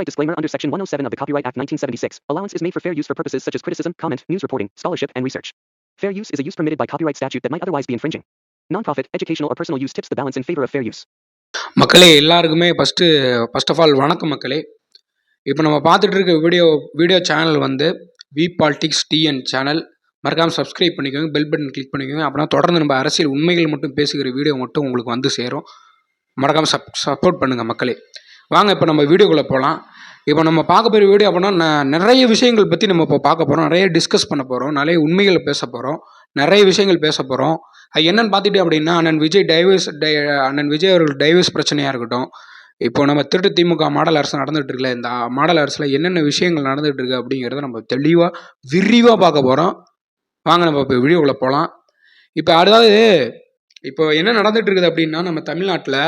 Copyright disclaimer under Section 107 of the Copyright Act 1976. Allowance is made for fair use for purposes such as criticism, comment, news reporting, scholarship, and research. Fair use is a use permitted by copyright statute that might otherwise be infringing. Non-profit, educational, or personal use tips the balance in favor of fair use. மக்களே எல்லாருக்குமே first of all வணக்கம் மக்களே. இப்போ நம்ம பார்த்துட்டு இருக்க video channel வந்து we politics TN channel. மறக்காமல் சப்ஸ்கிரைப் பண்ணிக்கோங்க, பெல் பட்டன் கிளிக் பண்ணிக்கோங்க. அப்படின்னா தொடர்ந்து நம்ம அரசியல் உண்மைகள் மட்டும் பேசுகிற வீடியோ மட்டும் உங்களுக்கு வந்து சேரும். மறக்காமல் சப்போர்ட் பண்ணுங்கள் மக்களே. வாங்க இப்போ நம்ம வீடியோக்குள்ளே போகலாம். இப்போ நம்ம பார்க்க போகிற வீடியோ அப்படின்னா நிறைய விஷயங்கள் பற்றி நம்ம இப்போ பார்க்க போகிறோம், நிறைய டிஸ்கஸ் பண்ண போகிறோம், நிறைய உண்மைகளை பேச போகிறோம், நிறைய விஷயங்கள் பேச போகிறோம். அது என்னென்னு பார்த்துட்டு அப்படின்னா அண்ணன் விஜய் அவர்கள் டைவர்ஸ் பிரச்சனையாக இருக்கட்டும், இப்போ நம்ம திருட்டு திமுக மாடல் அரசு நடந்துகிட்டு இருக்குல்ல, இந்த மாடல் அரசில் என்னென்ன விஷயங்கள் நடந்துகிட்டு இருக்கு அப்படிங்கிறத நம்ம தெளிவாக விரிவாக பார்க்க போகிறோம். வாங்க நம்ம இப்போ வீடியோக்குள்ளே போகலாம். இப்போ அதாவது இப்போ என்ன நடந்துகிட்டு இருக்குது அப்படின்னா, நம்ம தமிழ்நாட்டில்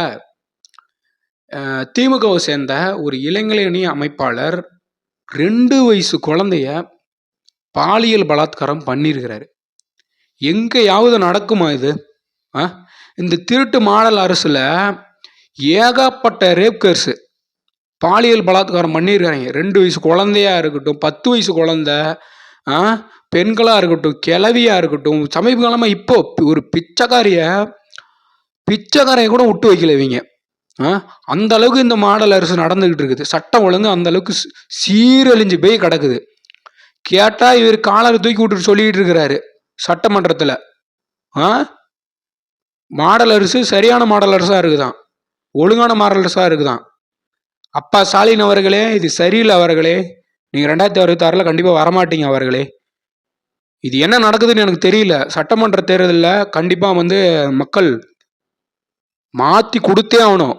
திமுகவை சேர்ந்த ஒரு இளைஞரணி அமைப்பாளர் 2 வயசு குழந்தைய பாலியல் பலாத்காரம் பண்ணியிருக்கிறாரு. எங்கேயாவது நடக்குமா இது? இந்த திருட்டு மாடல் அரசுல ஏகப்பட்ட ரேப் கேர்ஸு, பாலியல் பலாத்காரம் பண்ணியிருக்காங்க. 2 வயசு குழந்தையா இருக்கட்டும், 10 வயசு குழந்தை, பெண்களா இருக்கட்டும், கிழவியா இருக்கட்டும். சமீப காலமாக இப்போ ஒரு பிச்சைக்காரைய கூட விட்டு வைக்கல இவங்க. அந்த அளவுக்கு இந்த மாடல் அரசு நடந்துகிட்டு இருக்குது. சட்டம் ஒழுங்கு அந்த அளவுக்கு சீரழிஞ்சு போய் கிடக்குது. கேட்டா இவர் காலரை தூக்கி விட்டுட்டு சொல்லிட்டு இருக்கிறாரு சட்டமன்றத்தில். மாடல் அரசு சரியான மாடல் அரசா இருக்குதான், ஒழுங்கான மாடல் அரசா இருக்குதான். அப்பா ஸ்டாலின் அவர்களே, இது சரியில்லை அவர்களே. நீங்க 2026 கண்டிப்பா வரமாட்டீங்க அவர்களே. இது என்ன நடக்குதுன்னு எனக்கு தெரியல. சட்டமன்ற தேர்தலில் கண்டிப்பா மக்கள் மாத்தி கொடுத்தே ஆகணும்.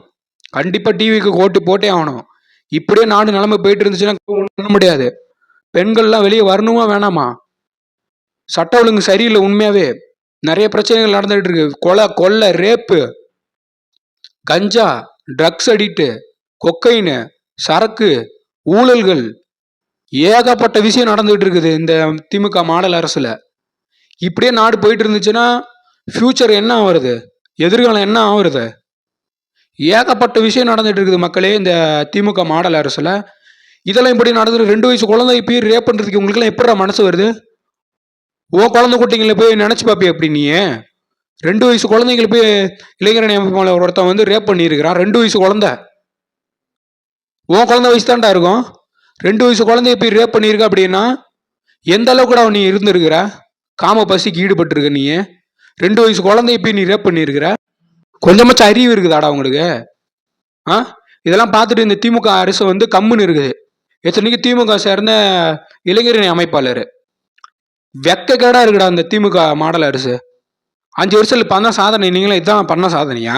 கண்டிப்பா டிவிக்கு ஓட்டு போட்டே ஆகணும். இப்படியே நாடு நிலைமை போயிட்டு இருந்துச்சுன்னா பண்ண முடியாது. பெண்கள்லாம் வெளியே வரணுமா வேணாமா? சட்ட ஒழுங்கு சரியில்லை. உண்மையாவே நிறைய பிரச்சனைகள் நடந்துகிட்டு இருக்கு. கொலை, ரேப்பு, கஞ்சா, ட்ரக்ஸ் அடிக்ட், கொக்கைனு, சரக்கு, ஊழல்கள், ஏகப்பட்ட விஷயம் நடந்துகிட்டு இருக்குது இந்த திமுக மாடல் அரசுல. இப்படியே நாடு போயிட்டு இருந்துச்சுன்னா ஃபியூச்சர் என்ன ஆகுறது, எதிர்காலம் என்ன ஆகுறது? ஏகப்பட்ட விஷயம் நடந்துட்டு இருக்குது மக்களே இந்த திமுக மாடல் அரசுல. இதெல்லாம் இப்படி நடந்துட்டு 2 வயசு குழந்தை போய் ரேப் பண்றதுக்கு உங்களுக்குலாம் எப்படா மனசு வருது? குழந்தை குட்டிங்களை போய் நினைச்சு பாப்பி அப்படி? நீ 2 வயசு குழந்தைங்களை போய் இளைஞரணி அமைப்பாளர் ஒருத்தன் ரேப் பண்ணியிருக்கிறான். 2 வயசு குழந்தை, குழந்தை வயசு தான்டா இருக்கும். 2 வயசு குழந்தைய போய் ரேப் பண்ணியிருக்க அப்படின்னா எந்த அளவுக்கு கூட நீ இருந்திருக்கிற? காம பசிக்கு ஈடுபட்டு இருக்க நீ. 2 வயசு குழந்தைய போய் நீ ரேப் பண்ணியிருக்கிற. கொஞ்சமாச்சும் அறிவு இருக்குதாடா உங்களுக்கு? இதெல்லாம் பார்த்துட்டு இந்த திமுக அரசு கம்முன்னு இருக்குது. எத்தனைக்கு திமுக சேர்ந்த இளைஞரணி அமைப்பாளர் வெக்கக்கேடா இருக்குடா இந்த திமுக மாடல் அரசு. 5 வருஷத்துல பண்ண சாதனை நீங்களே இதான் பண்ண சாதனையா?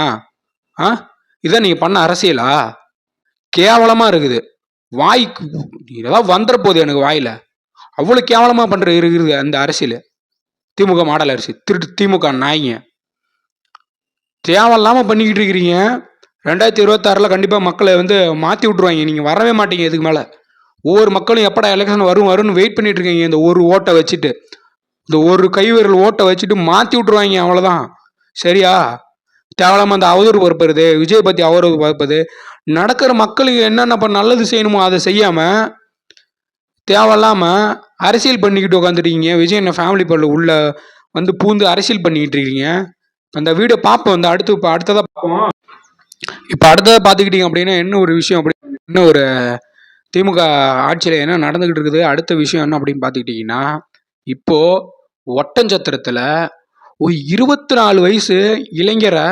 இதான் நீங்க பண்ண அரசியலா? கேவலமா இருக்குது. வாய்க்கு ஏதாவது வந்துட போகுது எனக்கு வாயில. அவ்வளவு கேவலமா இருக்குது அந்த அரசியல். திமுக மாடல் அரசு, திருட்டு திமுக நாய்ங்க தேவையில்லாம பண்ணிக்கிட்டு இருக்கிறீங்க. 2026 கண்டிப்பா மக்களை மாத்தி விட்டுருவாங்க. நீங்க வரவே மாட்டீங்க இதுக்கு மேல. ஒவ்வொரு மக்களும் எப்படா எலெக்ஷன் வரும்னு வெயிட் பண்ணிட்டு இருக்கீங்க. இந்த ஒரு ஓட்டை வச்சுட்டு, இந்த ஒரு கைவிரல் ஓட்டை வச்சுட்டு மாத்தி விட்டுருவாங்க. அவ்வளவுதான். சரியா? தேவையில்லாம அந்த அவதூறு பரப்புறது, விஜய் பத்தி அவதூறு பரப்புறது, நடக்கிற மக்களுக்கு என்னென்ன நல்லது செய்யணுமோ அதை செய்யாம தேவையில்லாம அரசியல் பண்ணிக்கிட்டு உட்காந்துருக்கீங்க. விஜய் என்ன ஃபேமிலி பல்ல உள்ள பூந்து அரசியல் பண்ணிக்கிட்டு இருக்கீங்க. அந்த வீடியோ பார்ப்போம். அடுத்ததா பார்ப்போம். இப்போ அடுத்ததாக பார்த்துக்கிட்டீங்க அப்படின்னா என்ன ஒரு விஷயம் அப்படி, என்ன ஒரு திமுக ஆட்சியில் என்ன நடந்துகிட்டு இருக்குது அடுத்த விஷயம் என்ன அப்படின்னு பார்த்துக்கிட்டிங்கன்னா, இப்போ ஒட்டஞ்சத்திரத்தில் ஒரு 24 வயசு இளைஞரை,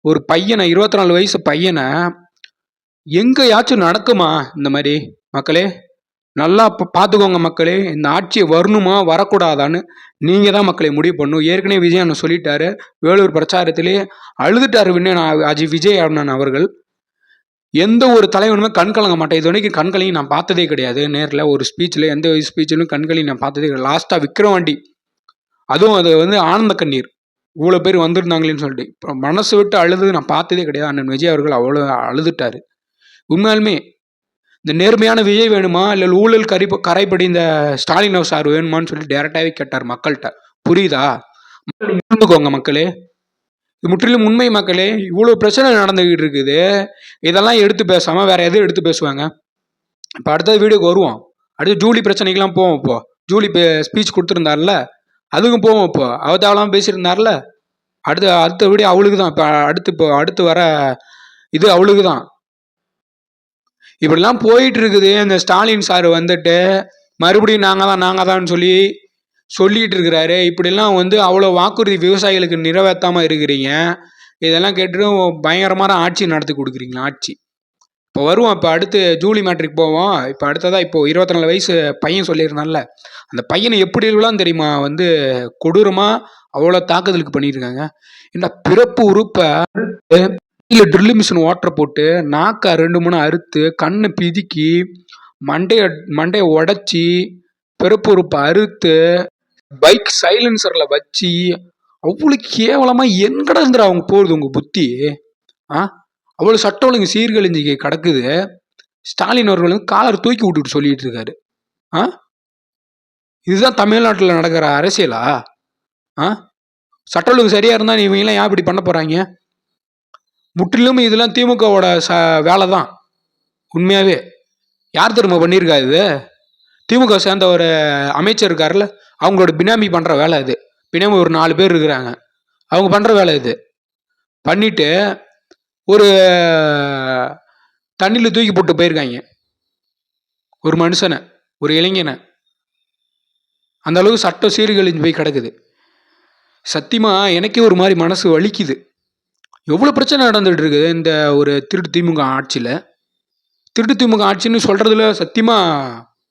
ஒரு பையனை, 24 வயசு பையனை எங்கேயாச்சும் நடக்குமா இந்த மாதிரி? மக்களே நல்லா பார்த்துக்கோங்க மக்களே. இந்த ஆட்சியை வரணுமா வரக்கூடாதான்னு நீங்க தான் மக்களை முடிவு பண்ணணும். ஏற்கனவே விஜய் அண்ணன் சொல்லிட்டாரு. வேலூர் பிரச்சாரத்திலே அழுதுட்டாரு விஜய் அண்ணன் அவர்கள். எந்த ஒரு தலைவனுமே கண் கலங்க மாட்டேன். இது வரைக்கும் கண்களையும் நான் பார்த்ததே கிடையாது. நேரில் ஒரு ஸ்பீச்சில், எந்த ஸ்பீச்சிலும் கண்களையும் நான் பார்த்ததே கிடையாது. லாஸ்ட்டாக விக்ரவாண்டி, அதுவும் அது ஆனந்த கண்ணீர். இவ்வளோ பேர் வந்திருந்தாங்களேன்னு சொல்லிட்டு இப்போ மனசு விட்டு அழுது நான் பார்த்ததே கிடையாது. அண்ணன் விஜய் அவர்கள் அவ்வளோ அழுதுட்டாரு. உண்மையாலுமே இந்த நேர்மையான விஜய் வேணுமா, இல்லை ஊழல் கரைப்படி இந்த ஸ்டாலின் சார் வேணுமான்னு சொல்லி டைரக்டாகவே கேட்டார் மக்கள்கிட்ட. புரியுதா? புரிஞ்சுக்கோங்க மக்களே, இது முற்றிலும் உண்மை மக்களே. இவ்வளோ பிரச்சனை நடந்துகிட்டு இருக்குது. இதெல்லாம் எடுத்து பேசாம வேற எதுவும் எடுத்து பேசுவாங்க? இப்போ அடுத்த வீடியோக்கு வருவோம். அடுத்து ஜூலி பிரச்சனைக்கெல்லாம் போவோம். இப்போ ஜூலி ஸ்பீச் கொடுத்துருந்தாருல, அதுக்கும் போவோம். இப்போ அவ தேவலாம் பேசியிருந்தார்ல, அடுத்த வீடியோ அவளுக்கு தான். இப்போ அடுத்து வர இது அவளுக்கு தான். இப்படிலாம் போயிட்டு இருக்குது. இந்த ஸ்டாலின் சார் வந்துட்டு மறுபடியும் நாங்கள் தான் சொல்லிட்டு இருக்கிறாரு. இப்படிலாம் வந்து அவ்வளோ வாக்குறுதி விவசாயிகளுக்கு நிறைவேற்றாமல் இருக்கிறீங்க. இதெல்லாம் கேட்டுட்டு பயங்கரமான ஆட்சி நடத்தி கொடுக்குறீங்களா ஆட்சி. இப்போ வருவோம். இப்போ அடுத்து ஜூலி மேட்ரிக் போவோம். இப்போ அடுத்ததாக இப்போ 24 வயசு பையன் சொல்லியிருந்தான்ல, அந்த பையனை எப்படி இருக்கலாம் தெரியுமா வந்து கொடூரமாக அவ்வளோ தாக்குதலுக்கு பண்ணியிருக்காங்க. இந்த பிறப்பு உறுப்பை இல்லை ட்ரில் மிஷின் ஓட்டரை போட்டு நாக்கை 2-3 அறுத்து கண்ணை பிதுக்கி மண்டையை உடச்சி பிறப்பு உறுப்பை அறுத்து பைக் சைலன்சரில் வச்சு அவ்வளோ கேவலமாக எங்கடா இருந்துடா அவங்க போகுது உங்கள் புத்தி. அவ்வளோ சட்டம் ஒழுங்கு சீர்கழிஞ்சு கிடக்குது. ஸ்டாலின் அவர்கள் வந்து காலர் தூக்கி விட்டுட்டு சொல்லிட்டு இருக்காரு. இதுதான் தமிழ்நாட்டில் நடக்கிற அரசியலா? சட்ட ஒழுங்கு சரியா இருந்தா இவங்கெல்லாம் ஏன் இப்படி பண்ண போறாங்க? முற்றிலும் இதெல்லாம் திமுகவோட வேலை தான். உண்மையாவே யார் திரும்ப பண்ணியிருக்கா இது? திமுக சேர்ந்த ஒரு அமைச்சர் இருக்காருல்ல, அவங்களோட பினாமி பண்ற வேலை இது. பினாமி ஒரு 4 பேர் இருக்கிறாங்க, அவங்க பண்ற வேலை இது. பண்ணிட்டு ஒரு தண்ணியில் தூக்கி போட்டு போயிருக்காங்க ஒரு மனுஷனை, ஒரு இளைஞனை. அந்த அளவுக்கு சட்டம் சீர்கழிஞ்சு போய் கிடக்குது. சத்தியமா எனக்கே ஒரு மாதிரி மனசு வலிக்குது. எவ்வளோ பிரச்சனை நடந்துட்டு இருக்குது இந்த ஒரு திருட்டு திமுக ஆட்சியில். திருட்டு திமுக ஆட்சின்னு சொல்றதுல சத்தியமா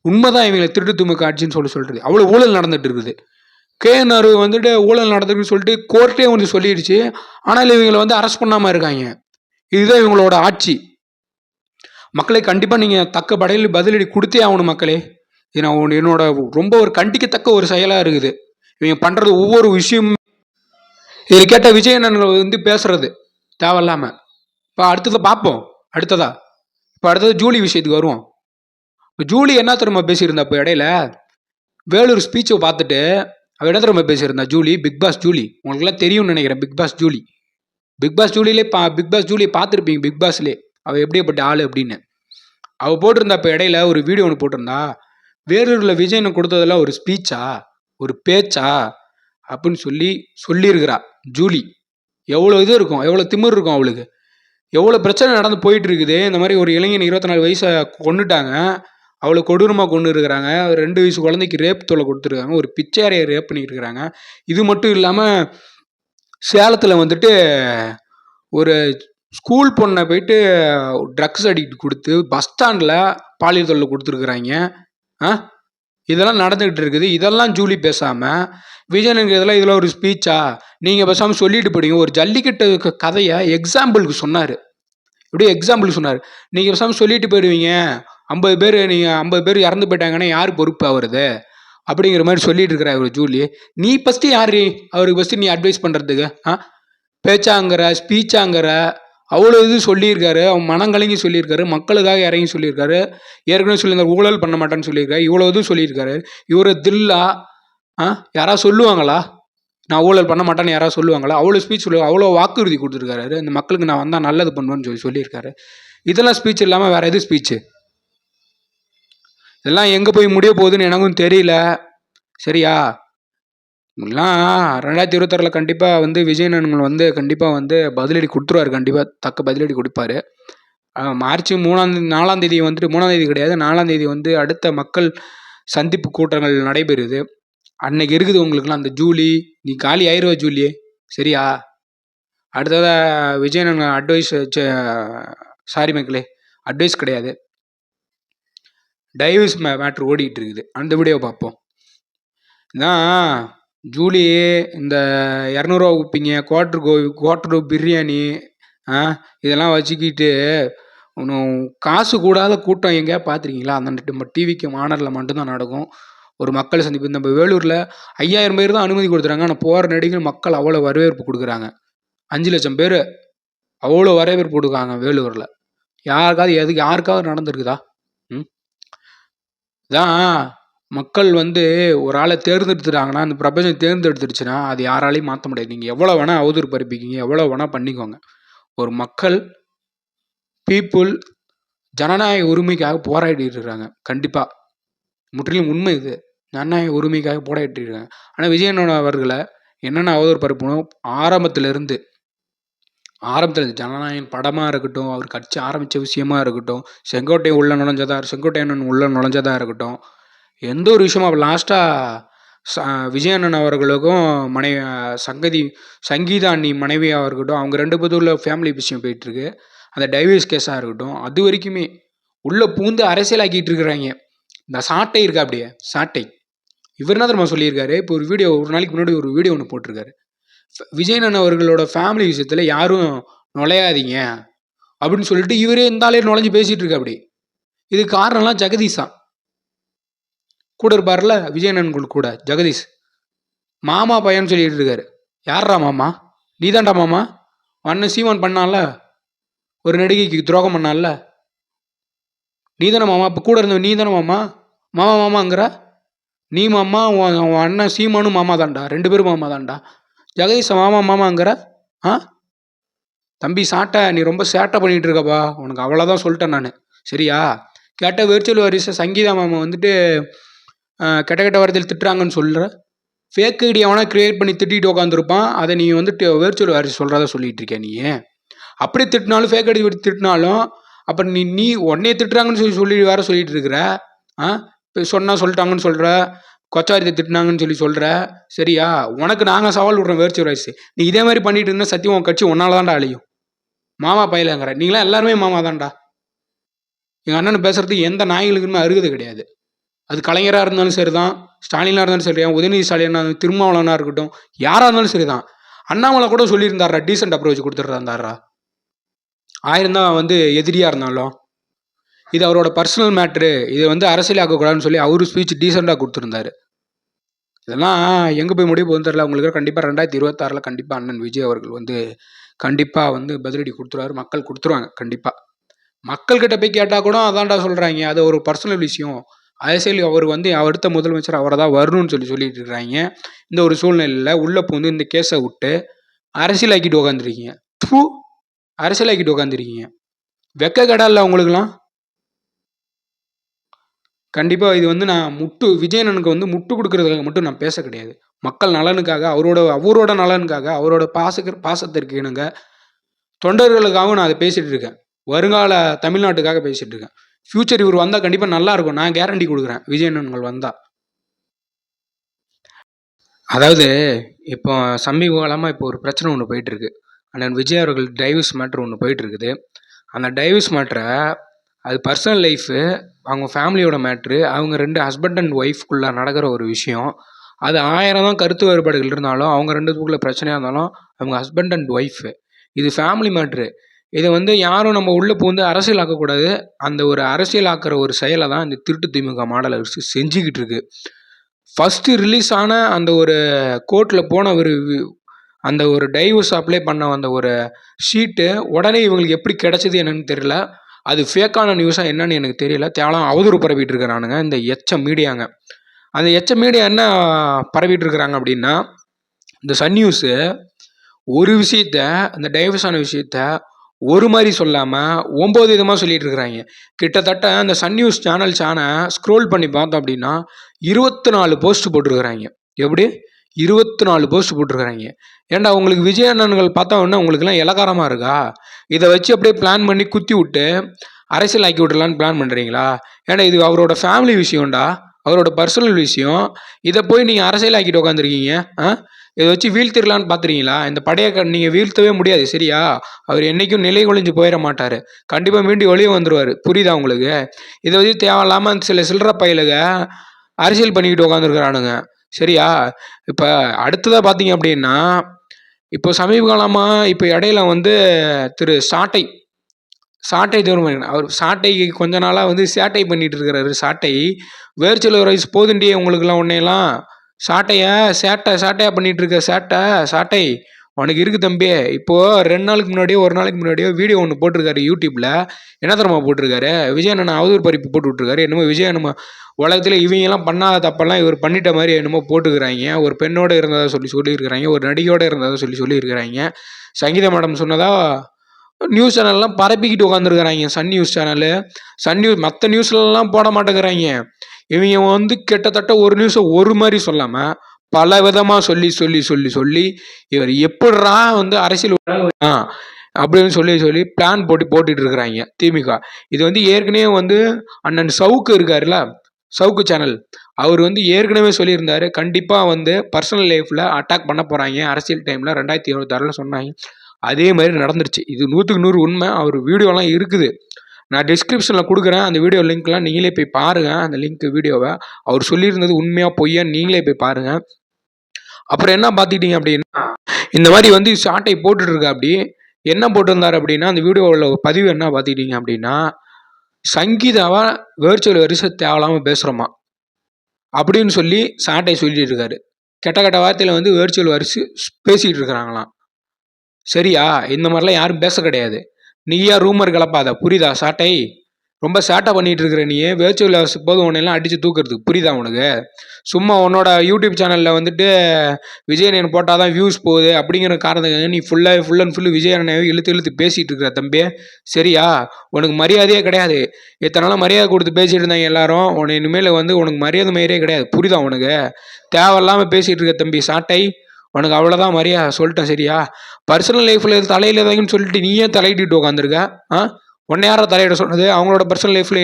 உண்மைதான். இவங்களை திருட்டு திமுக ஆட்சின்னு சொல்றது. அவ்வளோ ஊழல் நடந்துட்டு இருக்குது. KNR வந்துட்டு ஊழல் நடந்துருக்குன்னு சொல்லிட்டு கோர்ட்டே வந்து சொல்லிடுச்சு. ஆனால் இவங்களை வந்து அரெஸ்ட் பண்ணாமல் இருக்காங்க. இதுதான் இவங்களோட ஆட்சி. மக்களை கண்டிப்பாக நீங்கள் தக்க பதிலடி கொடுத்தே ஆகணும் மக்களே. இது நான் என்னோட ரொம்ப ஒரு கண்டிக்கத்தக்க ஒரு செயலாக இருக்குது. இவங்க பண்ணுறது ஒவ்வொரு விஷயம். இதில் கேட்ட விஜயண்ணன் வந்து பேசுறது தேவையில்லாமல். இப்போ அடுத்ததை பார்ப்போம். அடுத்தது ஜூலி விஷயத்துக்கு வருவோம். இப்போ ஜூலி என்ன தெரியுமா பேசியிருந்தா? இப்போ இடையில வேலூர் ஸ்பீச்சை பார்த்துட்டு அவள் என்ன தெரியுமா பேசியிருந்தா? பிக் பாஸ் ஜூலி உங்களுக்குலாம் தெரியும்னு நினைக்கிறேன். பிக் பாஸ் ஜூலியை பார்த்துருப்பீங்க. பிக் பாஸ்லேயே அவள் எப்படிப்பட்ட ஆள் அப்படின்னு அவள் போட்டிருந்தா. இப்போ இடையில ஒரு வீடியோ ஒன்று போட்டிருந்தா, வேலூரில் விஜயனை கொடுத்ததெல்லாம் ஒரு ஸ்பீச்சா, ஒரு பேச்சா அப்படின்னு சொல்லியிருக்கிறா ஜூலி. எவ்வளோ இது இருக்கும், எவ்வளோ திமிர் இருக்கும் அவளுக்கு. எவ்வளோ பிரச்சனை நடந்து போயிட்டு இருக்குது. இந்த மாதிரி ஒரு இளைஞன் 24 வயசை கொண்டுட்டாங்க. அவ்வளோ கொடூரமாக கொண்டு இருக்கிறாங்க. 2 வயசு குழந்தைக்கு ரேப் தொலை கொடுத்துருக்காங்க. ஒரு பிச்சையாரையை ரேப் பண்ணிட்டு இருக்கிறாங்க. இது மட்டும் இல்லாமல் சேலத்தில் வந்துட்டு ஒரு ஸ்கூல் பொண்ணை போயிட்டு ட்ரக்ஸ் அடிக்ட் கொடுத்து பஸ் ஸ்டாண்டில் பாலியல் தொல்லை கொடுத்துருக்குறாங்க. இதெல்லாம் நடந்துகிட்டு இருக்குது. இதெல்லாம் ஜூலி பேசாமல் விஜயனுக்கு இதெல்லாம் ஒரு ஸ்பீச்சா? நீங்கள் பேசாமல் சொல்லிட்டு போயிடுங்க. ஒரு ஜல்லிக்கட்டு கதையை எக்ஸாம்பிளுக்கு சொன்னார். இப்படியே எக்ஸாம்பிளுக்கு சொன்னார். நீங்கள் பேசாமல் சொல்லிட்டு போயிடுவீங்க. 50 பேர் இறந்து போயிட்டாங்கன்னா யார் பொறுப்பு ஆகுறது அப்படிங்கிற மாதிரி சொல்லிட்டு இருக்கிற இவர் ஜூலி. நீ ஃபஸ்ட்டு யார் அவருக்கு ஃபஸ்ட்டு நீ அட்வைஸ் பண்ணுறதுக்கு? பேச்சாங்கிற ஸ்பீச்சாங்கிற அவ்வளோ இது சொல்லியிருக்காரு. அவன் மனங்கலங்கி சொல்லியிருக்காரு. மக்களுக்காக இறங்கி சொல்லியிருக்காரு. ஏற்கனவே சொல்லியிருந்தார் ஊழல் பண்ண மாட்டேன்னு சொல்லியிருக்காரு. இவ்வளோ இது சொல்லியிருக்காரு. இவர் தில்லா யாராவது சொல்லுவாங்களா? நான் ஊழல் பண்ண மாட்டேன்னு யாராவது சொல்லுவாங்களா? அவ்வளோ ஸ்பீச் அவ்வளோ வாக்குறுதி கொடுத்துருக்காரு. இந்த மக்களுக்கு நான் வந்தால் நல்லது பண்ணுவேன்னு சொல்லியிருக்காரு. இதெல்லாம் ஸ்பீச் இல்லாமல் வேறு எது ஸ்பீச்சு? இதெல்லாம் எங்கே போய் முடிய போகுதுன்னு எனக்கும் தெரியல. சரியா? எல்லாம் 2026 கண்டிப்பாக வந்து விஜயண்ணன் வந்து கண்டிப்பாக வந்து பதிலடி கொடுத்துருவாரு. கண்டிப்பாக தக்க பதிலடி கொடுப்பாரு. மார்ச் 4ஆம் தேதி வந்துட்டு 3ஆம் தேதி கிடையாது, 4ஆம் தேதி வந்து அடுத்த மக்கள் சந்திப்பு கூட்டங்கள் நடைபெறுது. அன்னைக்கு இருக்குது உங்களுக்குலாம் அந்த ஜூலி. நீ காலி ஆயிடுவ ஜூலியே. சரியா? அடுத்ததாக விஜயண்ணன் அட்வைஸ் சாரி மக்களே, அட்வைஸ் கிடையாது, டைவர்ஸ் மேட்ரு ஓடிக்கிட்டு இருக்குது. அந்த வீடியோ பார்ப்போம். நான் ஜூலி இந்த 200 ரூபா விற்பீங்க, குவார்ட்ரு பிரியாணி இதெல்லாம் வச்சுக்கிட்டு ஒன்றும் காசு கூடாத கூட்டம் எங்கேயா பார்த்துருக்கீங்களா? அந்த நம்ம டிவிக்கு மானரில் மட்டும்தான் நடக்கும் ஒரு மக்கள் சந்திப்பு. நம்ம வேலூரில் 5000 பேர் தான் அனுமதி கொடுத்துறாங்க. ஆனால் போகிற நடிகர் மக்கள் அவ்வளோ வரவேற்பு கொடுக்குறாங்க. 5 லட்சம் பேர் அவ்வளோ வரவேற்பு கொடுக்குறாங்க வேலூரில். யாருக்காவது நடந்திருக்குதா? தான் மக்கள் வந்து ஒரு ஆளை தேர்ந்தெடுத்துட்டாங்கன்னா, அந்த பிரபஞ்சம் தேர்ந்தெடுத்துருச்சுன்னா அது யாராலையும் மாற்ற முடியாது. நீங்கள் எவ்வளோ வேணால் அவதூறு பரப்பிக்கிங்க, எவ்வளோ வேணால் பண்ணிக்கோங்க. ஒரு மக்கள் பீப்புள் ஜனநாயக உரிமைக்காக போராடிட்டு இருக்காங்க. கண்டிப்பாக முற்றிலும் உண்மை இது. ஜனநாயக உரிமைக்காக போராடிட்டு இருக்காங்க. ஆனால் விஜயன் அவர்களை என்னென்ன அவதூறு பரப்பணும் ஆரம்பத்திலிருந்து ஜனநாயகன் படமாக இருக்கட்டும், அவர் கட்சி ஆரம்பித்த விஷயமா இருக்கட்டும், செங்கோட்டையன் உள்ள நுழைஞ்சதா இருக்கட்டும், எந்த ஒரு விஷயமா விஜயண்ணன் அவர்களுக்கும் சங்கீதா அண்ணி மனைவியாக இருக்கட்டும், அவங்க 2 பேரும் உள்ள ஃபேமிலி விஷயம் போயிட்டுருக்கு. அந்த டைவர்ஸ் கேஸாக இருக்கட்டும், அது வரைக்குமே உள்ளே பூந்து அரசியலாக்கிட்டு இருக்கிறாங்க. இந்த சாட்டை இருக்கா அப்படியே சாட்டை, இவர் என்ன தெரியுமா சொல்லியிருக்காரு? இப்போ ஒரு நாளைக்கு முன்னாடி ஒரு வீடியோ ஒன்று போட்டிருக்காரு. விஜயண்ணன் அவர்களோட ஃபேமிலி விஷயத்தில் யாரும் நுழையாதீங்க அப்படின்னு சொல்லிட்டு இவரே இருந்தாலே நுழைஞ்சு பேசிகிட்டு இருக்கா அப்படி. இதுக்கு காரணம்லாம் ஜெகதீஷ் தான். கூட இருப்பார்ல விஜயண்ணன் கூட ஜெகதீஷ், மாமா பையன் சொல்லிட்டு இருக்காரு. யார்ரா மாமா? நீ தான்டா மாமா. அண்ணன் சீமான் பண்ணால, ஒரு நடிகைக்கு துரோகம் பண்ணால, நீ தானே மாமா. இப்போ கூட இருந்த நீ தானே மாமா. மாமாங்கிற நீ மாமா, உன் அண்ணன் சீமானும் மாமா தான்டா, 2 பேரும் மாமா தான்டா. ஜெகதீஷ் மாமாங்கிற தம்பி சாட்டை, நீ ரொம்ப சேட்டை பண்ணிகிட்டு இருக்கப்பா, உனக்கு அவ்வளோதான் சொல்லிட்டேன் நான், சரியா? கேட்ட வெர்ச்சுவல் வாரிசு சங்கீதா மாமா வந்துட்டு கெட்ட வார்த்தையில் திட்டுறாங்கன்னு சொல்கிற ஃபேக் ஐடி அவனா க்ரியேட் பண்ணி திட்டிட்டு உட்காந்துருப்பான். அதை நீ வந்துட்டு வெர்ச்சுவல் வாரிசு சொல்கிறதா சொல்லிட்டு இருக்க. நீ அப்படி திட்டினாலும் ஃபேக் ஐடி திட்டினாலும் அப்புறம் நீ உடனே திட்டுறாங்கன்னு சொல்லி வேற சொல்லிட்டு இருக்கிற. இப்போ சொல்லிட்டாங்கன்னு சொல்கிற, கொச்சாரித்தை திட்டினாங்கன்னு சொல்கிற, சரியா? உனக்கு நாங்கள் சவால் விட்றோம் வெர்ச்சுவல் வாரிசு. நீ இதே மாதிரி பண்ணிட்டு இருந்தா சத்தியம் உன் கட்சி ஒன்னால தான்டா அழியும். மாமா பயிலங்கிற நீங்களாம் எல்லாருமே மாமா தான்டா. எங்கள் அண்ணன் பேசுறதுக்கு எந்த நாய்களுக்குமே அருகது கிடையாது. அது கலைஞராக இருந்தாலும் சரி தான், ஸ்டாலினாக இருந்தாலும் சரி தான், உதயநிதி ஸ்டாலினா, திருமாவளவனாக இருக்கட்டும், யாராக இருந்தாலும் சரி தான். அண்ணாமலை கூட சொல்லியிருந்தாரா, டீசென்ட் அப்ரோச் கொடுத்துட்றாரா. 1000 தான் வந்து எதிரியாக இருந்தாலும் இது அவரோட பர்சனல் மேட்ரு, இதை வந்து அரசியலாக்கக்கூடாதுன்னு சொல்லி அவரு ஸ்பீச் டீசெண்டாக கொடுத்துருந்தாரு. இதெல்லாம் எங்கே போய் முடிவு போகுதுன்னு தெரியல. உங்களுக்கு கண்டிப்பாக 2026 கண்டிப்பாக அண்ணன் விஜய் அவர்கள் வந்து கண்டிப்பாக வந்து பதிலடி கொடுத்துருவாரு. மக்கள் கொடுத்துருவாங்க கண்டிப்பாக. மக்கள்கிட்ட போய் கேட்டால் கூட அதான்டா சொல்கிறாங்க, அது ஒரு பர்சனல் விஷயம், அரசியல் அவர் வந்து அடுத்த முதலமைச்சர் அவரை தான் வரணும்னு சொல்லிட்டு இருக்கிறாங்க. இந்த ஒரு சூழ்நிலையில் உள்ளே பூந்து இந்த கேஸை விட்டு அரசியலாக்கிட்டு உட்காந்துருக்கீங்க. அரசியலாக்கிட்டு உட்காந்துருக்கீங்க. வெக்க கடல்ல உங்களுக்குலாம். கண்டிப்பாக இது வந்து நான் விஜயண்ணனுக்கு வந்து முட்டு கொடுக்கறதுக்காக மட்டும் நான் பேச கிடையாது. மக்கள் நலனுக்காக, அவரோட நலனுக்காக, அவரோட பாசத்திற்கு இணங்க தொண்டர்களுக்காகவும் நான் அதை பேசிகிட்டு இருக்கேன். வருங்கால தமிழ்நாட்டுக்காக பேசிகிட்டு இருக்கேன். ஃப்யூச்சர் இவர் வந்தால் கண்டிப்பாக நல்லா இருக்கும், நான் கேரண்டி கொடுக்குறேன். விஜயண்ணன்கள் வந்தால், அதாவது இப்போ சமீப காலமாக இப்போ ஒரு பிரச்சனை ஒன்று போயிட்டுருக்கு. அண்ணன் விஜய் அவர்கள் டைவர்ஸ் மேட்ரு ஒன்று போயிட்டுருக்குது. அந்த டைவர்ஸ் மேட்ரை, அது பர்சனல் லைஃபு, அவங்க ஃபேமிலியோட மேட்ரு, அவங்க 2 ஹஸ்பண்ட் அண்ட் ஒய்ஃப்குள்ளே நடக்கிற ஒரு விஷயம். அது 1000 தான் கருத்து வேறுபாடுகள் இருந்தாலும், அவங்க 2 பேருக்குள்ள பிரச்சனையாக இருந்தாலும், அவங்க ஹஸ்பண்ட் அண்ட் ஒய்ஃபு, இது ஃபேமிலி மேட்ரு. இதை வந்து யாரும் நம்ம உள்ளே பூந்து அரசியலாக்கக்கூடாது. அந்த ஒரு அரசியலாக்குற ஒரு செயலை தான் இந்த திருட்டு திமுக மாடல் அரசு செஞ்சுக்கிட்டு இருக்கு. ஃபஸ்ட்டு ரிலீஸ் ஆன அந்த ஒரு கோர்ட்டில் போன அந்த ஒரு டைவர்ஸ் அப்ளை பண்ண அந்த ஒரு ஷீட்டு உடனே இவங்களுக்கு எப்படி கிடச்சிது என்னன்னு தெரியல. அது ஃபேக்கான நியூஸாக என்னன்னு எனக்கு தெரியல. தேவலாம் அவதூறு பரவிட்டு இருக்கிறானுங்க இந்த மீடியாங்க. அந்த மீடியா என்ன பரவிட்டு இருக்கிறாங்க அப்படின்னா, இந்த சன் நியூஸு ஒரு விஷயத்த, அந்த டைவர்ஸ் ஆன விஷயத்த ஒரு மாதிரி சொல்லாமல் 9 விதமாக சொல்லிட்டு இருக்கிறாங்க. கிட்டத்தட்ட அந்த சன் நியூஸ் சேனல் ஸ்க்ரோல் பண்ணி பார்த்தோம் அப்படின்னா 24 போஸ்ட் போட்டிருக்கிறாங்க. எப்படி 24 போஸ்ட் போட்டிருக்கிறாங்க. ஏன்டா உங்களுக்கு விஜய் அண்ணன்கள் பார்த்தா உடனே உங்களுக்குலாம் இலக்காரமாக இருக்கா? இதை வச்சு அப்படியே பிளான் பண்ணி குத்தி விட்டு அரசியல் ஆக்கி விட்டுலான்னு பிளான் பண்ணுறீங்களா? ஏன்னா இது அவரோட ஃபேமிலி விஷயம்டா, அவரோட பர்சனல் விஷயம். இதை போய் நீங்கள் அரசியல் ஆக்கிட்டு உட்காந்துருக்கீங்க. இதை வச்சு வீழ்த்திடலான்னு பார்த்துறீங்களா? இந்த படையை நீங்கள் வீழ்த்தவே முடியாது, சரியா? அவர் என்றைக்கும் நிலை குலைஞ்சு போயிட மாட்டார். கண்டிப்பாக மீண்டும் வெளியே வந்துடுவார். புரியுதா உங்களுக்கு? இதை வச்சு தேவையில்லாமல் சில சில்லற பயிலுக அரசியல் பண்ணிக்கிட்டு உட்காந்துருக்கிறானுங்க, சரியா? இப்போ அடுத்ததாக பார்த்தீங்க அப்படின்னா, இப்போ சமீப காலமாக இப்போ இடையில வந்து திரு சாட்டை தூரம் அவர் சாட்டைக்கு கொஞ்ச நாளாக வந்து சேட்டை பண்ணிட்டு இருக்கிறாரு. சாட்டை வேர்ச்சுவல் வயசு போதுண்டியே உங்களுக்குலாம் ஒன்றையெல்லாம். சேட்டையாக பண்ணிட்டு இருக்க சாட்டை உனக்கு இருக்கு தம்பி. இப்போது 2 நாளுக்கு முன்னாடியோ 1 நாளைக்கு முன்னாடியோ வீடியோ ஒன்று போட்டிருக்காரு யூடியூப்பில். என்ன தரமா போட்டிருக்காரு? விஜய் அண்ணன் அவதூறு பறிப்பு போட்டு விட்ருக்காரு. என்னமோ விஜய் நம்ம உலகத்தில் இவங்கெல்லாம் பண்ணாத தப்பெல்லாம் இவர் பண்ணிட்ட மாதிரி என்னமோ போட்டுக்கிறாங்க. ஒரு பெண்ணோடு இருந்ததாக சொல்லியிருக்கிறாங்க, ஒரு நடிகையோடு இருந்ததாக சொல்லியிருக்கிறாங்க. சங்கீதா மேடம் சொன்னதா நியூஸ் சேனல்லாம் பரப்பிக்கிட்டு உட்காந்துருக்குறாங்க. Sun news channel, Sun news மற்ற நியூஸ்லலாம் போட மாட்டேங்கிறாங்க. இவங்க வந்து கிட்டத்தட்ட ஒரு நியூஸை ஒரு மாதிரி சொல்லாமல் பல விதமாக சொல்லி சொல்லி சொல்லி சொல்லி இவர் எப்படிரா வந்து அரசியல் அப்படின்னு சொல்லி சொல்லி பிளான் போட்டுட்டு இருக்கிறாங்க திமுக. இது வந்து ஏற்கனவே வந்து அண்ணன் சவுக்கு இருக்காருல்ல, சவுக்கு சேனல், அவர் வந்து ஏற்கனவே சொல்லியிருந்தாரு கண்டிப்பாக வந்து பர்சனல் லைஃப்பில் அட்டாக் பண்ண போகிறாங்க அரசியல் டைமில் 2026 சொன்னாங்க. அதே மாதிரி நடந்துருச்சு. இது 100க்கு 100 உண்மை. அவர் வீடியோலாம் இருக்குது, நான் டிஸ்கிரிப்ஷனில் கொடுக்குறேன். அந்த வீடியோ லிங்க்லாம் நீங்களே போய் பாருங்கள். அந்த லிங்க் வீடியோவை அவர் சொல்லியிருந்தது உண்மையாக பொய்யா நீங்களே போய் பாருங்கள். அப்புறம் என்ன பார்த்துக்கிட்டீங்க அப்படின்னா, இந்த மாதிரி வந்து ஷார்ட்டை போட்டுட்ருக்கா. அப்படி என்ன போட்டிருந்தார் அப்படின்னா, அந்த வீடியோவில் பதிவு என்ன பார்த்துக்கிட்டீங்க அப்படின்னா, சங்கீதாவை வேர்ச்சுவல் வரிசை தேவலாமல் பேசுகிறோமா அப்படின்னு சொல்லி ஷார்ட்டை சொல்லிட்டு இருக்காரு. கெட்ட கெட்ட வார்த்தையில் வந்து வேர்ச்சுவல் வரிசை பேசிகிட்டு இருக்கிறாங்களாம். சரியா? இந்த மாதிரிலாம் யாரும் பேச கிடையாது. நீயா ரூமர் கிளப்பாத, புரியுதா? ஷார்ட்டை ரொம்ப சேட்டை பண்ணிட்டு இருக்கிற நீ வேர்ச்சுவல் போது உன்னெல்லாம் அடித்து தூக்குறதுக்கு, புரியுதா உனக்கு? சும்மா உன்னோட யூடியூப் சேனலில் வந்துட்டு விஜயன் போட்டால் தான் வியூஸ் போகுது அப்படிங்கிற காரணத்துக்காக நீ ஃபுல் அண்ட் ஃபுல்லு விஜயனை இழுத்து பேசிகிட்டு இருக்கிற தம்பி. சரியா? உனக்கு மரியாதையே கிடையாது. இத்தனை நாளாக மரியாதை கொடுத்து பேசிகிட்டு இருந்தாங்க எல்லாரும். உனக்கு இனிமேல் வந்து உனக்கு மரியாதை மாதிரியே கிடையாது, புரியுதா உனக்கு? தேவையில்லாமல் பேசிகிட்டு இருக்க தம்பி ஷார்ட்டை, உனக்கு அவ்வளோதான் மரியாதை சொல்லிட்டேன். சரியா? பர்சனல் லைஃப்பில் தலையில் ஏதாங்கன்னு சொல்லிட்டு நீயே தலையிட்டு உட்காந்துருக்க. உன்னை யாரை தலையிட சொன்னது? அவங்களோட பர்சனல் லைஃப்பில்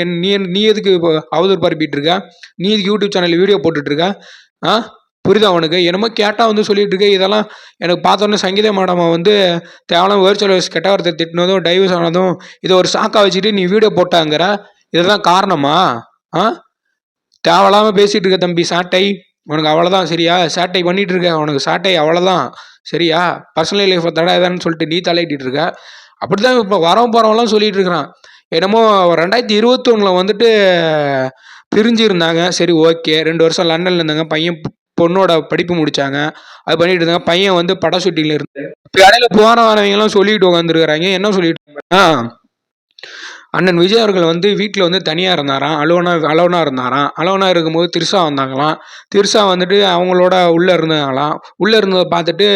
நீ எதுக்கு இப்போ அவதூறு பரப்பிட்டு இருக்க? நீ எதுக்கு யூடியூப் சேனலில் வீடியோ போட்டுட்ருக்க? புரியுதா உனக்கு? என்னமோ கேட்டால் வந்து சொல்லிட்டு இருக்க. இதெல்லாம் எனக்கு பார்த்தோன்னே சங்கீதா மேடம் வந்து தேவையான வேர்ச்சுவல் கெட்ட வார்த்தை திட்டினதும் டைவர்ஸ் ஆனதும் இதை ஒரு சாக்கா வச்சுட்டு நீ வீடியோ போட்டாங்கிற. இதுதான் காரணமா? தேவையில்லாமல் பேசிகிட்டு இருக்க தம்பி ஷார்ட்டை, உனக்கு அவ்வளோதான். சரியா? சேட்டை பண்ணிகிட்டு இருக்க, உனக்கு ஷார்ட்டை அவ்வளோதான். சரியா? பர்சனல் லைஃப்பை தடாதான்னு சொல்லிட்டு நீ தலையிட்டு இருக்க. அப்படி தான் இப்போ வரவும் போகிறவங்களாம் சொல்லிகிட்டு இருக்கிறான். என்னமோ 2021 வந்துட்டு பிரிஞ்சு இருந்தாங்க. சரி, ஓகே. 2 வருஷம் லண்டனில் இருந்தாங்க. பையன் பொண்ணோட படிப்பு முடித்தாங்க. அது பண்ணிட்டு இருந்தாங்க. பையன் வந்து பட ஷூட்டிங்கில் இருந்து இப்போ இடையில வரவங்கலாம் சொல்லிட்டு உட்காந்துருக்குறாங்க. என்ன சொல்லிட்டு அண்ணன் விஜய் அவர்கள் வந்து வீட்டில் வந்து தனியாக இருந்தாராம், அலோனா இருந்தாராம். அலோனா இருக்கும்போது திரிஷா வந்தாங்களாம். திரிஷா வந்துட்டு அவங்களோட உள்ளே இருந்தாங்களாம். உள்ளே இருந்ததை பார்த்துட்டு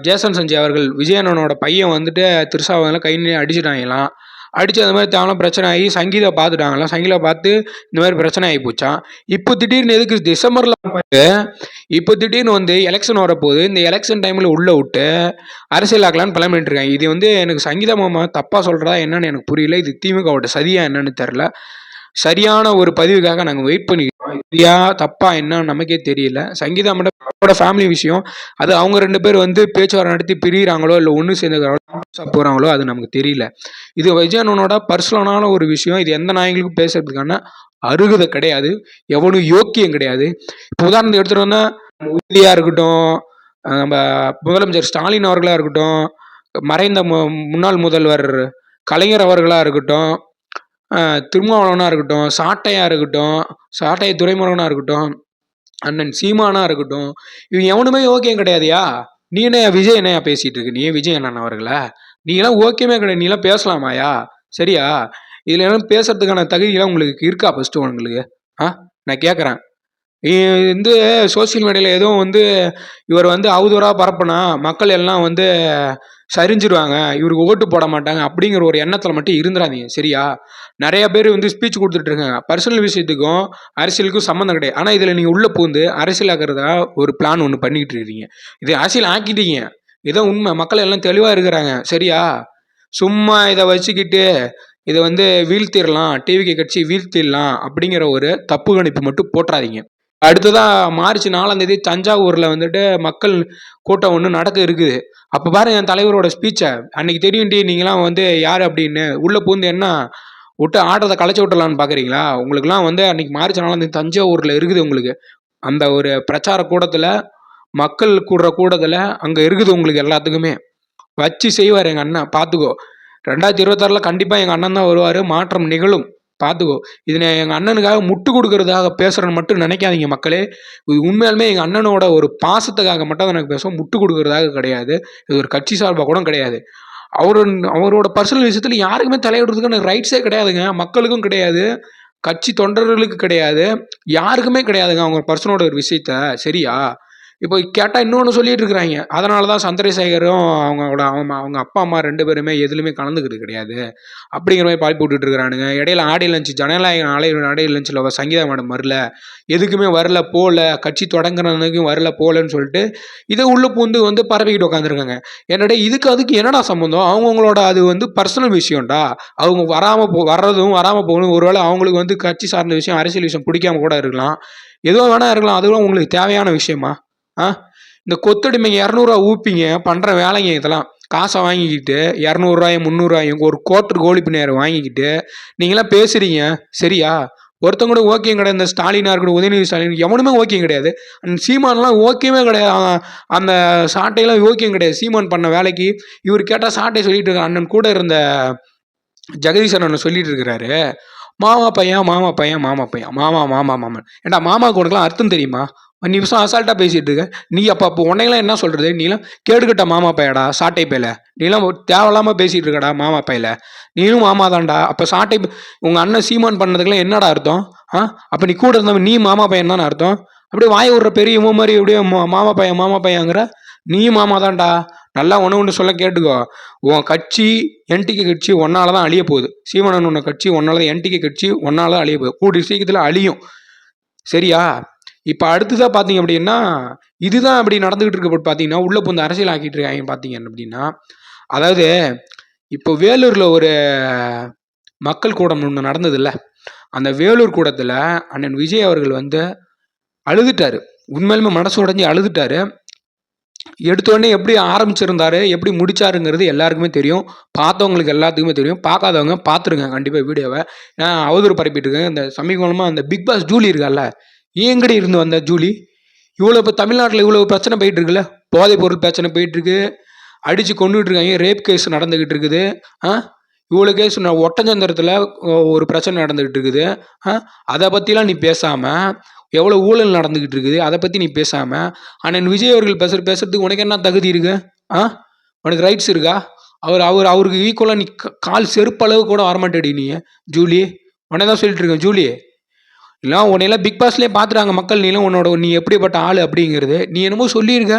ஜேசன் சஞ்சய் அவர்கள் விஜயனோட பையன் வந்துட்டு திரிஷாவெல்லாம் கை அடிச்சுட்டாங்களாம். அடித்து அந்த மாதிரி தேவையான பிரச்சனை ஆகி சங்கீதா பார்த்துட்டாங்களாம். சங்கீதா பார்த்து இந்த மாதிரி பிரச்சனை ஆகி போச்சான். இப்போ திடீர்னு எதுக்கு டிசம்பரில் இப்போ திடீர்னு வந்து எலெக்ஷன் வரப்போகுது. இந்த எலெக்ஷன் டைமில் உள்ளே விட்டு அரசியல் ஆக்கலான்னு பண்ணிட்டு இருக்காங்க. இது வந்து எனக்கு சங்கீதா மாமா தப்பாக சொல்கிறதா என்னன்னு எனக்கு புரியல. இது திமுகவோட சதியா என்னன்னு தெரில. சரியான ஒரு பதிவுக்காக நாங்கள் வெயிட் பண்ணிக்கிட்டோம். சரியா தப்பா என்னன்னு நமக்கே தெரியல. சங்கீதா மட்டும் ஃபேமிலி விஷயம். அது அவங்க 2 பேர் வந்து பேச்சுவார்த்தை நடத்தி பிரிகிறாங்களோ இல்லை ஒன்று சேர்ந்துக்கிறாங்களோ போகிறாங்களோ அது நமக்கு தெரியல. இது விஜயனோட பர்சனலான ஒரு விஷயம். இது எந்த நாயங்களுக்கும் பேசுறதுக்கான அருகதை கிடையாது, எவனும் யோக்கியம் கிடையாது. இப்போ உதாரணத்துக்கு எடுத்துகிட்டோம்னா உறுதியாக இருக்கட்டும், நம்ம முதலமைச்சர் ஸ்டாலின் அவர்களாக இருக்கட்டும், மறைந்த முன்னாள் முதல்வர் கலைஞர் அவர்களாக இருக்கட்டும், திருமாவளவனாக இருக்கட்டும், சாட்டை துரைமுருகனாக இருக்கட்டும், அண்ணன் சீமானா இருக்கட்டும், இவங்க எவனுமே ஓகேம் கிடையாதுயா. நீ என்ன விஜய் என்னையா பேசிகிட்டு இருக்கு? நீ விஜய் அண்ணன் அவர்களை நீங்களாம் ஓகேமே கிடையாது. நீலாம் பேசலாமாயா? சரியா? இதில் என்ன பேசுறதுக்கான தகுதியெல்லாம் உங்களுக்கு இருக்கா? ஃபஸ்ட்டு உங்களுக்கு நான் கேட்குறேன். வந்து சோசியல் மீடியாவில் எதுவும் வந்து இவர் வந்து அவதூறாக பரப்புனா மக்கள் எல்லாம் வந்து சரிஞ்சிருவாங்க, இவருக்கு ஓட்டு போட மாட்டாங்க அப்படிங்கிற ஒரு எண்ணத்தில் மட்டும் இருந்துடாதீங்க. சரியா? நிறைய பேர் வந்து ஸ்பீச் கொடுத்துட்ருக்காங்க. பர்சனல் விஷயத்துக்கும் அரசியலுக்கும் சம்மந்தம் கிடையாது. ஆனால் இதில் நீங்கள் உள்ளே பூந்து அரசியல் ஆக்கிறதா ஒரு பிளான் ஒன்று பண்ணிக்கிட்டு இருக்கீங்க. இது அரசியல் ஆக்கிட்டீங்க. இதான் உண்மை. மக்கள் எல்லாம் தெளிவாக இருக்கிறாங்க. சரியா? சும்மா இதை வச்சுக்கிட்டு இதை வந்து வீழ்த்திடலாம், டிவிகே கட்சி வீழ்த்திடலாம் அப்படிங்கிற ஒரு தப்பு கணிப்பு மட்டும் போட்டுறாதீங்க. அடுத்ததாக மார்ச் 4 தஞ்சாவூரில் வந்துட்டு மக்கள் கூட்டம் ஒன்று நடக்க இருக்குது. அப்போ பாருங்க என் தலைவரோட ஸ்பீச்சை. அன்னைக்கு தெரியும்டி நீங்களாம் வந்து யார் அப்படின்னு உள்ளே பூந்து என்ன விட்டு ஆட்டத்தை கலைச்சி விட்டலான்னு பார்க்குறீங்களா? உங்களுக்குலாம் வந்து அன்னைக்கு மார்ச் 4 தஞ்சாவூரில் இருக்குது. உங்களுக்கு அந்த ஒரு பிரச்சார கூடத்தில், மக்கள் கூடுற கூடத்தில் அங்கே இருக்குது. உங்களுக்கு எல்லாத்துக்குமே வச்சு செய்வார் எங்கள் அண்ணன். பார்த்துக்கோ. 2026 கண்டிப்பாக எங்கள் அண்ணன் தான் வருவார். மாற்றம் நிகழும். பார்த்துக்கோ. இது எங்கள் அண்ணனுக்காக முட்டு கொடுக்கறதுக்காக பேசுகிறேன்னு மட்டும் நினைக்காதீங்க மக்களே. இது உண்மையாலுமே எங்கள் அண்ணனோட ஒரு பாசத்துக்காக மட்டும் தான் எனக்கு பேசுவோம். முட்டு கொடுக்கறதாக கிடையாது. இது ஒரு கட்சி சார்பாக கூட கிடையாது. அவரோட பர்சனல் விஷயத்தில் யாருக்குமே தலையிடுறதுக்கான ரைட்ஸே கிடையாதுங்க. மக்களுக்கும் கிடையாது, கட்சி தொண்டர்களுக்கு கிடையாது, யாருக்குமே கிடையாதுங்க அவங்க பர்சனோட ஒரு விஷயத்த. சரியா? இப்போ கேட்டால் இன்னொன்று சொல்லிட்டு இருக்கிறாங்க. அதனால தான் சந்திரசேகரும் அவங்க அப்பா அம்மா 2 பேருமே எதுலையுமே கலந்துக்கிறது கிடையாது அப்படிங்கிற மாதிரி பாய்ப்பு விட்டுட்டு இருக்கிறானுங்க. இடையில ஆடியோ லஞ்ச் ஜனநாயகம் ஆடியோ லஞ்சில் சங்கீதா மேடம் வரல, எதுக்குமே வரல, போகல, கட்சி தொடங்குறதுக்கும் வரல போகலன்னு சொல்லிட்டு இதை உள்ள பூந்து வந்து பரப்பிக்கிட்டு உட்காந்துருக்காங்க. என்னடா அதுக்கு என்னடா சம்மந்தம்? அவங்கவுங்களோட அது வந்து பர்சனல் விஷயம்டா. அவங்க வர்றதும் வராமல் போகணும். ஒருவேளை அவங்களுக்கு வந்து கட்சி சார்ந்த விஷயம், அரசியல் விஷயம் பிடிக்காம கூட இருக்கலாம், ஏதோ வேணா இருக்கலாம். அதுவும் உங்களுக்கு தேவையான விஷயமா? இந்த கொத்தடிமைங்க 200 ஊப்பிங்க பண்ணுற வேலைங்க இதெல்லாம். காசை வாங்கிக்கிட்டு 200 300 ஒரு கோட்டர் கோழிப்பு நேரம் வாங்கிக்கிட்டு நீங்களாம் பேசுறீங்க சரியா? ஒருத்தங்க கூட ஓகே கிடையாது. இந்த ஸ்டாலினா இருக்கட்டும், உதயநிதி ஸ்டாலின் எவனுமே ஓகே கிடையாது. சீமான்லாம் ஓகேவே கிடையாது. அந்த சாட்டையெல்லாம் ஓகேயும் கிடையாது. சீமான் பண்ண வேலைக்கு இவர் கேட்டால் சாட்டை சொல்லிட்டு இருக்க அண்ணன் கூட இருந்த ஜெகதீசன் அண்ணன் சொல்லிட்டு இருக்கிறாரு, மாமா பையன் மாமா பையன் மாமா பையன் மாமா மாமா மாமன். ஏண்டா மாமாவுக்கு உனக்குலாம் அர்த்தம் தெரியுமா? நிமிஷம் அசால்ட்டாக பேசிகிட்டு இருக்க நீ. அப்போ உன்னைங்களாம் என்ன சொல்கிறது? நீலாம் கேடுகட்ட மாமா பையடா, சாட்டை பையில. நீலாம் தேவையில்லாமல் பேசிகிட்டு இருக்கடா மாமா பையில. நீனும் மாமா தான்டா. அப்போ சாட்டை உங்கள் அண்ணன் சீமான் பண்ணதுக்கெல்லாம் என்னடா அர்த்தம்? அப்போ நீ கூட இருந்தவன் நீ மாமா பையன் தானே அர்த்தம்? அப்படியே வாய விட்ற பெரிய மாதிரி அப்படியே மாமா பையங்கிற நீ மாமா தான்டா. நல்லா ஒன்று சொல்ல கேட்டுக்கோ. உன் கட்சி என்டிகே கட்சி ஒன்னால தான் அழிய போகுது. சீமானன் உன்ன கட்சி ஒன்னால தான், என்டிகே கட்சி ஒன்னால தான் அழிய போகுது. கூடிய சீக்கிரத்தில் அழியும் சரியா? இப்போ அடுத்ததாக பார்த்தீங்க அப்படின்னா இதுதான் அப்படி நடந்துகிட்டு இருக்க பார்த்தீங்கன்னா உள்ள வந்து அரசியல் ஆக்கிட்டு இருக்காங்க. பார்த்தீங்க அப்படின்னா அதாவது இப்போ வேலூரில் ஒரு மக்கள் கூட்டம் ஒன்று நடந்தது இல்லை? அந்த வேலூர் கூடத்தில் அண்ணன் விஜய் அவர்கள் வந்து அழுதுட்டாரு. உண்மையிலுமே மனசு உடைஞ்சி அழுதுட்டாரு. எடுத்தோடனே எப்படி ஆரம்பிச்சிருந்தாரு, எப்படி முடிச்சாருங்கிறது எல்லாருக்குமே தெரியும். பார்த்தவங்களுக்கு எல்லாத்துக்குமே தெரியும். பார்க்காதவங்க பார்த்துருங்க கண்டிப்பாக வீடியோவை. ஏன்னா அவதூறு பரப்பிட்டு இருக்கேன். இந்த சமீபமாக அந்த பிக் பாஸ் ஜூலி இருக்கால, எங்கடி இருந்து வந்த ஜூலி? இவ்வளோ இப்போ தமிழ்நாட்டில் இவ்வளோ பிரச்சனை போயிட்டு இருக்குல்ல, போதைப் பொருள் பிரச்சனை போயிட்டு இருக்கு, அடித்து கொண்டுகிட்டு இருக்காங்க, ரேப் கேஸ் நடந்துக்கிட்டு இருக்குது. இவ்வளோ கேஸ் ஒட்டஞ்சந்திரத்தில் ஒரு பிரச்சனை நடந்துக்கிட்டு இருக்குது. அதை பற்றிலாம் நீ பேசாமல், எவ்வளோ ஊழல் நடந்துக்கிட்டு இருக்குது அதை பற்றி நீ பேசாமல், அண்ணன் விஜய் அவர்கள் பேசுறதுக்கு உனக்கு என்ன தகுதி இருக்கு? உனக்கு ரைட்ஸ் இருக்கா? அவருக்கு ஈக்குவலாக நீ கால் செருப்பளவு கூட வரமாட்டேடி நீ ஜூலி. உடனே தான் சொல்லிட்டு இருக்கேன் ஜூலி. இல்லை உன்னையெல்லாம் பிக் பாஸ்லேயே பார்த்துட்டாங்க மக்கள். நீ எப்படிப்பட்ட ஆள் அப்படிங்கிறது நீ என்னமோ சொல்லியிருக்க.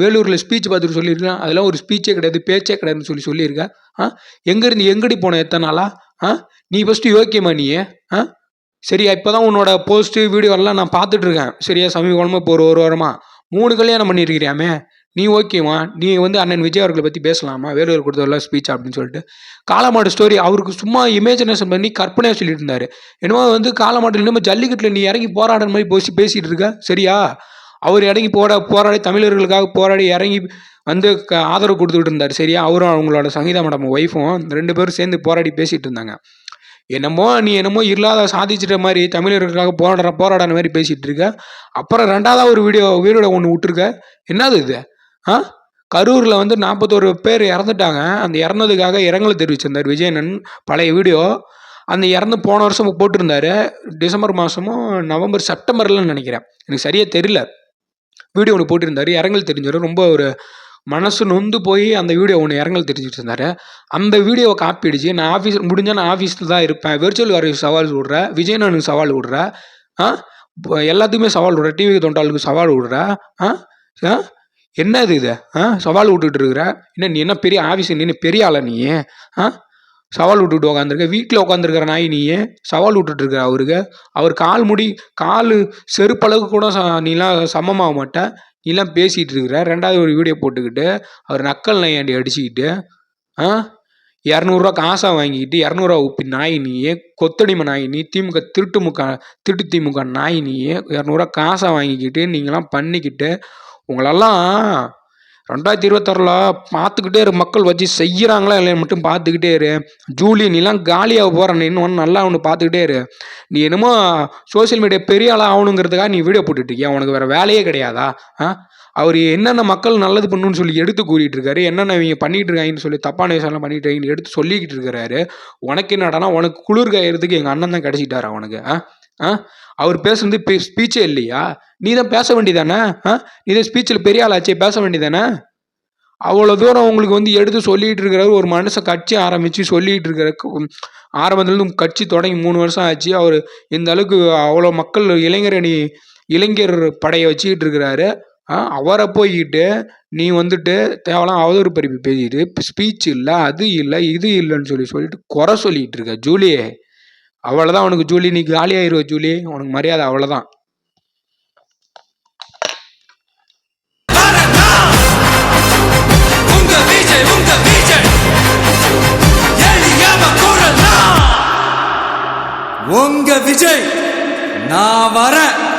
வேலூரில் ஸ்பீச் பார்த்துட்டு சொல்லியிருக்கேன். அதெல்லாம் ஒரு ஸ்பீச்சே கிடையாது, பேச்சே கிடையாதுன்னு சொல்லியிருக்க. எங்கேருந்து எங்கடி போன எத்தனை நாளா? நீ ஃபஸ்ட்டு யோக்கியமா நீ? சரியா? இப்போ தான் உன்னோட போஸ்ட்டு வீடியோலாம் நான் பார்த்துட்ருக்கேன் சரியா? சமீபமாக இப்போ ஒரு வாரமாக 3 கல்யாணம் பண்ணியிருக்கிறியாமே. நீ ஓகேவா? நீ வந்து அண்ணன் விஜய் அவர்களை பற்றி பேசலாமா? வேலூர் கொடுத்ததெல்லாம் ஸ்பீச் அப்படின்னு சொல்லிட்டு காலமாடு ஸ்டோரி அவருக்கு சும்மா இமேஜினேஷன் பண்ணி கற்பனையாக சொல்லிட்டு இருந்தார். என்னமோ வந்து காலமாட்டில் இன்னும் ஜல்லிக்கட்டில் நீ இறங்கி போராடுற மாதிரி பேசிகிட்டு இருக்க சரியா? அவர் இறங்கி போராடி தமிழர்களுக்காக போராடி இறங்கி வந்து ஆதரவு கொடுத்துக்கிட்டு இருந்தார் சரியா? அவரும் அவங்களோட சங்கீதா மேடம் ஒய்ஃபும் 2 பேரும் சேர்ந்து போராடி பேசிகிட்டு இருந்தாங்க. நீ என்னமோ இல்லாத சாதிச்சிட்ட மாதிரி தமிழர்களுக்காக போராடான மாதிரி பேசிகிட்டு இருக்க. அப்புறம் 2வது ஒரு வீடியோ ஒன்று விட்டுருக்க. என்னது இது? கரூரில் வந்து 41 பேர் இறந்துட்டாங்க. அந்த இறந்ததுக்காக இரங்கல் தெரிவிச்சிருந்தார் விஜயனன். பழைய வீடியோ அந்த இறந்து போன வருஷம் போட்டிருந்தாரு. டிசம்பர் மாதமோ செப்டம்பர்லன்னு நினைக்கிறேன், எனக்கு சரியாக தெரியல. வீடியோ ஒன்று போட்டிருந்தாரு, இரங்கல் தெரிஞ்சார். ரொம்ப ஒரு மனசு நொந்து போய் அந்த வீடியோ ஒன்று இரங்கல் தெரிஞ்சுட்டு இருந்தார். அந்த வீடியோவை காப்பி அடிச்சு நான் முடிஞ்சால் நான் ஆஃபீஸில் தான் இருப்பேன், வெர்ச்சுவல் வரைவு சவால் விடுறேன், விஜயனனுக்கு சவால் விடுறேன், எல்லாத்துக்குமே சவால் விடுறேன், டிவி தொண்டாளுக்கு சவால் விடுறேன். என்னது இது? சவால் விட்டுட்டு இருக்கிற என்ன? நீ என்ன பெரிய ஆஃபீஸ்? நீ பெரிய ஆளா நீ? சவால் விட்டுட்டு உட்காந்துருக்க. வீட்டில் உட்காந்துருக்கிற நாய் நீ சவால் விட்டுட்டு இருக்கிற அவருக்கு. அவர் கால் செருப்பளவுக்கு கூட நீலாம் சமமாக மாட்டேன். நீலாம் பேசிகிட்டு இருக்கிற. 2வது ஒரு வீடியோ போட்டுக்கிட்டு அவர் நக்கல் நையாண்டி அடிச்சுக்கிட்டு 200 காசாக வாங்கிக்கிட்டு 200 உப்பி நாய் நீ, கொத்தடிமை நாய் நீ, திருட்டு திமுக நாய் நீ, 200 காசாக வாங்கிக்கிட்டு நீங்களாம் பண்ணிக்கிட்டு உங்களெல்லாம் 2026 பார்த்துக்கிட்டே இரு. மக்கள் வச்சு செய்கிறாங்களா இல்லையா மட்டும் பார்த்துக்கிட்டே இரு. ஜூலி நீலாம் காலியாக போகிறேன். இன்னும் நல்லா ஒன்று பார்த்துக்கிட்டே இரு. நீ என்னமோ சோசியல் மீடியா பெரிய ஆளாக ஆகணுங்கிறதுக்காக நீ வீடியோ போட்டுட்ருக்கியா? உனக்கு வேறு வேலையே கிடையாதா? அவர் என்னென்ன மக்கள் நல்லது பண்ணணும்னு சொல்லி எடுத்து கூறிட்டு இருக்காரு. என்னென்ன இவங்க பண்ணிகிட்டு இருக்காங்கன்னு சொல்லி தப்பான விஷயம்லாம் பண்ணிட்டு இருக்காங்கன்னு எடுத்து சொல்லிக்கிட்டு இருக்கிறாரு. உனக்கு என்னடானா உனக்கு குளிர் காயறதுக்கு எங்கள் அண்ணன் தான் கிடச்சிட்டாரா உனக்கு? அவர் பேசுறது ஸ்பீச்சே இல்லையா? நீ தான் பேச வேண்டியதானே? நீ தான் ஸ்பீச்சில் பெரிய ஆளாச்சே, பேச வேண்டியதானே? அவ்வளோ தூரம் உங்களுக்கு வந்து எடுத்து சொல்லிகிட்டு இருக்கிறவர். ஒரு மனுஷன் கட்சி ஆரம்பித்து சொல்லிகிட்டு இருக்கிற, ஆரம்பத்துலேருந்து கட்சி தொடங்கி 3 வருஷம் ஆச்சு. அவர் இந்த அளவுக்கு அவ்வளோ மக்கள் இளைஞர் படையை வச்சுக்கிட்டு இருக்கிறாரு. அவரை போய்கிட்டு நீ வந்துட்டு தேவலாம் அவதூறு பறிப்பு பேசிட்டு ஸ்பீச் இல்லை அது இல்லை இது இல்லைன்னு சொல்லிட்டு குறை சொல்லிட்டு இருக்க ஜூலியே. அவ்வளோதான் உனக்கு ஜூலி, நீ காலி ஆயிருவ ஜூலி, உனக்கு மரியாதை அவ்வளோதான். உங்க விஜய் நான் வரேன்.